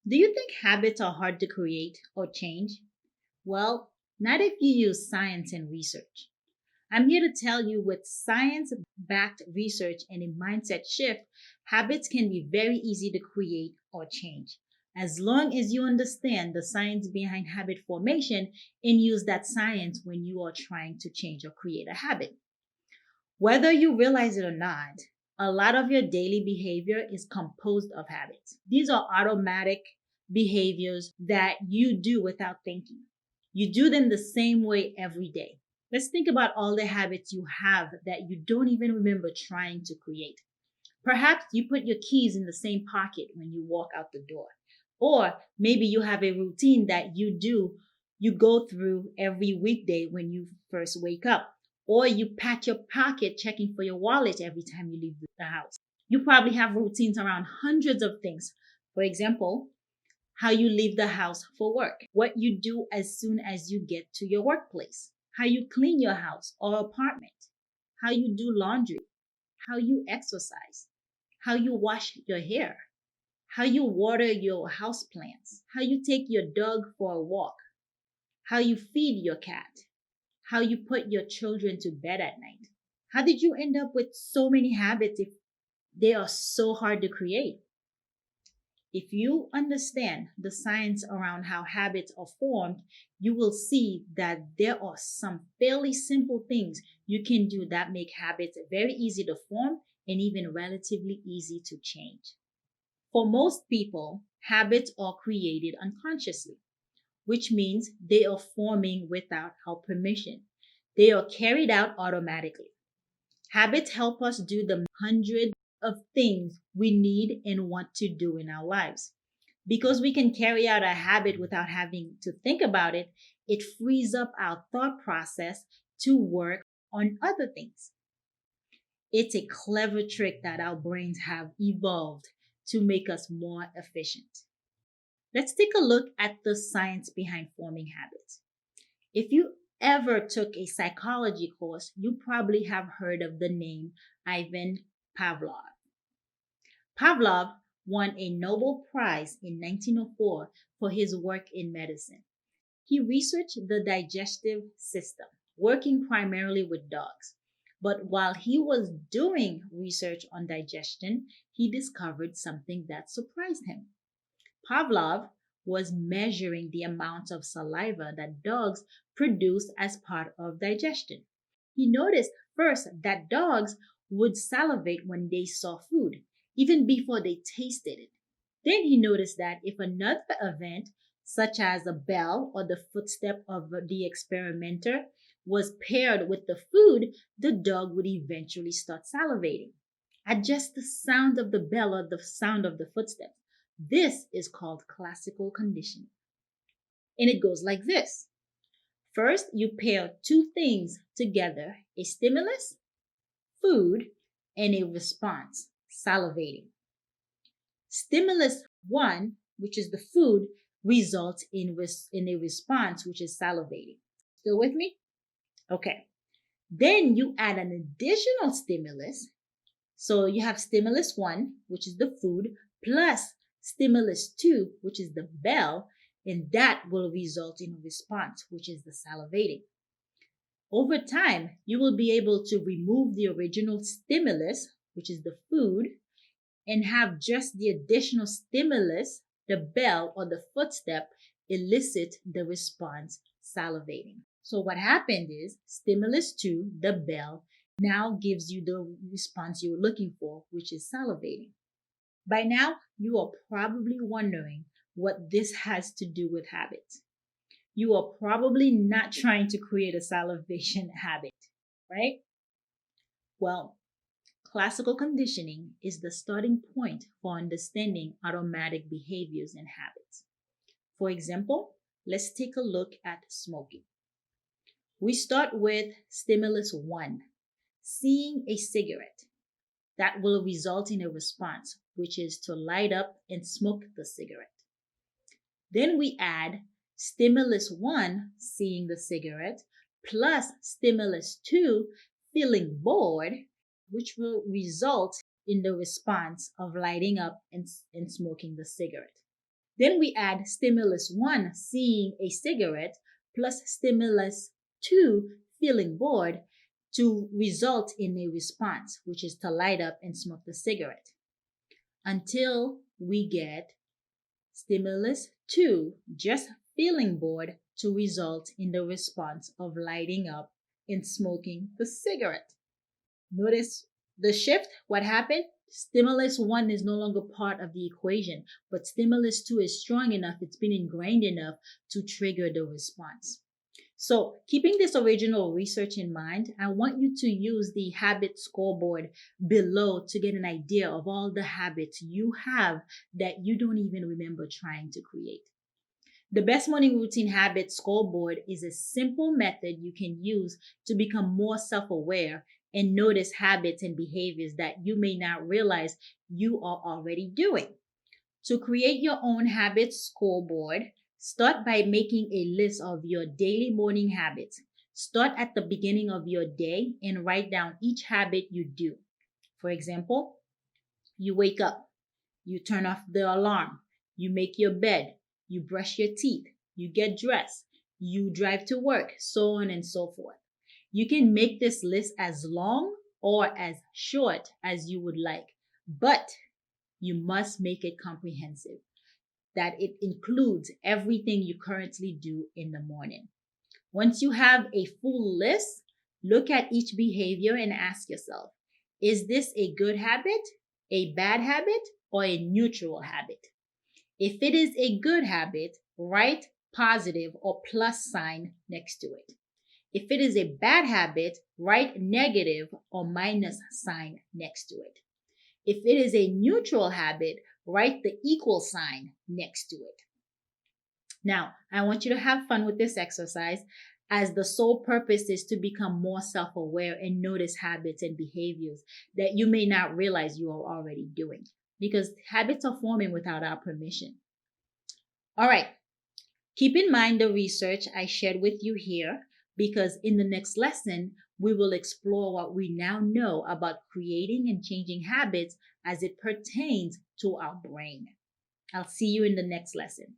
Do you think habits are hard to create or change? Well, not if you use science and research. I'm here to tell you with science backed research and a mindset shift, habits can be very easy to create or change. As long as you understand the science behind habit formation and use that science when you are trying to change or create a habit. Whether you realize it or not, a lot of your daily behavior is composed of habits. These are automatic behaviors that you do without thinking. You do them the same way every day. Let's think about all the habits you have that you don't even remember trying to create. Perhaps you put your keys in the same pocket when you walk out the door. Or maybe you have a routine that you go through every weekday when you first wake up. Or you pat your pocket checking for your wallet every time you leave the house. You probably have routines around hundreds of things. For example, how you leave the house for work, what you do as soon as you get to your workplace, how you clean your house or apartment, how you do laundry, how you exercise, how you wash your hair, how you water your house plants, how you take your dog for a walk, how you feed your cat, how you put your children to bed at night. How did you end up with so many habits if they are so hard to create? If you understand the science around how habits are formed, you will see that there are some fairly simple things you can do that make habits very easy to form and even relatively easy to change. For most people, habits are created unconsciously, which means they are forming without our permission. They are carried out automatically. Habits help us do the hundreds of things we need and want to do in our lives. Because we can carry out a habit without having to think about it, it frees up our thought process to work on other things. It's a clever trick that our brains have evolved to make us more efficient. Let's take a look at the science behind forming habits. If you ever took a psychology course, you probably have heard of the name Ivan Pavlov. Pavlov won a Nobel Prize in 1904 for his work in medicine. He researched the digestive system, working primarily with dogs. But while he was doing research on digestion, he discovered something that surprised him. Pavlov was measuring the amount of saliva that dogs produce as part of digestion. He noticed first that dogs would salivate when they saw food, even before they tasted it. Then he noticed that if another event, such as a bell or the footstep of the experimenter, was paired with the food, the dog would eventually start salivating at just the sound of the bell or the sound of the footsteps. This is called classical conditioning. And it goes like this. First, you pair two things together, a stimulus, food, and a response, salivating. Stimulus one, which is the food, results in a response, which is salivating. Still with me? Okay. Then you add an additional stimulus. So you have stimulus one, which is the food, plus stimulus two, which is the bell, and that will result in a response, which is the salivating. Over time, you will be able to remove the original stimulus, which is the food, and have just the additional stimulus, the bell or the footstep, elicit the response, salivating. So what happened is stimulus 2, the bell, now gives you the response you're looking for, which is salivating. By now, you are probably wondering what this has to do with habits. You are probably not trying to create a salivation habit, right? Well, classical conditioning is the starting point for understanding automatic behaviors and habits. For example, let's take a look at smoking. We start with stimulus 1, seeing a cigarette. That will result in a response, which is to light up and smoke the cigarette. Then we add stimulus 1, seeing the cigarette, plus stimulus 2, feeling bored, which will result in the response of lighting up and smoking the cigarette. Then we add stimulus 1, seeing a cigarette, plus stimulus 2, feeling bored, to result in a response, which is to light up and smoke the cigarette, until we get stimulus 2, just feeling bored, to result in the response of lighting up and smoking the cigarette. Notice the shift. What happened? Stimulus 1 is no longer part of the equation, but stimulus 2 is strong enough, it's been ingrained enough to trigger the response. So, keeping this original research in mind, I want you to use the habit scoreboard below to get an idea of all the habits you have that you don't even remember trying to create. The best morning routine habit scoreboard is a simple method you can use to become more self-aware and notice habits and behaviors that you may not realize you are already doing. To create your own habit scoreboard, start by making a list of your daily morning habits. Start at the beginning of your day and write down each habit you do. For example, you wake up, you turn off the alarm, you make your bed, you brush your teeth, you get dressed, you drive to work, so on and so forth. You can make this list as long or as short as you would like, but you must make it comprehensive, that it includes everything you currently do in the morning. Once you have a full list, look at each behavior and ask yourself, is this a good habit, a bad habit, or a neutral habit? If it is a good habit, write positive or plus sign next to it. If it is a bad habit, write negative or minus sign next to it. If it is a neutral habit, write the equal sign next to it. Now, I want you to have fun with this exercise, as the sole purpose is to become more self-aware and notice habits and behaviors that you may not realize you are already doing, because habits are forming without our permission. All right, keep in mind the research I shared with you here, because in the next lesson, we will explore what we now know about creating and changing habits as it pertains to our brain. I'll see you in the next lesson.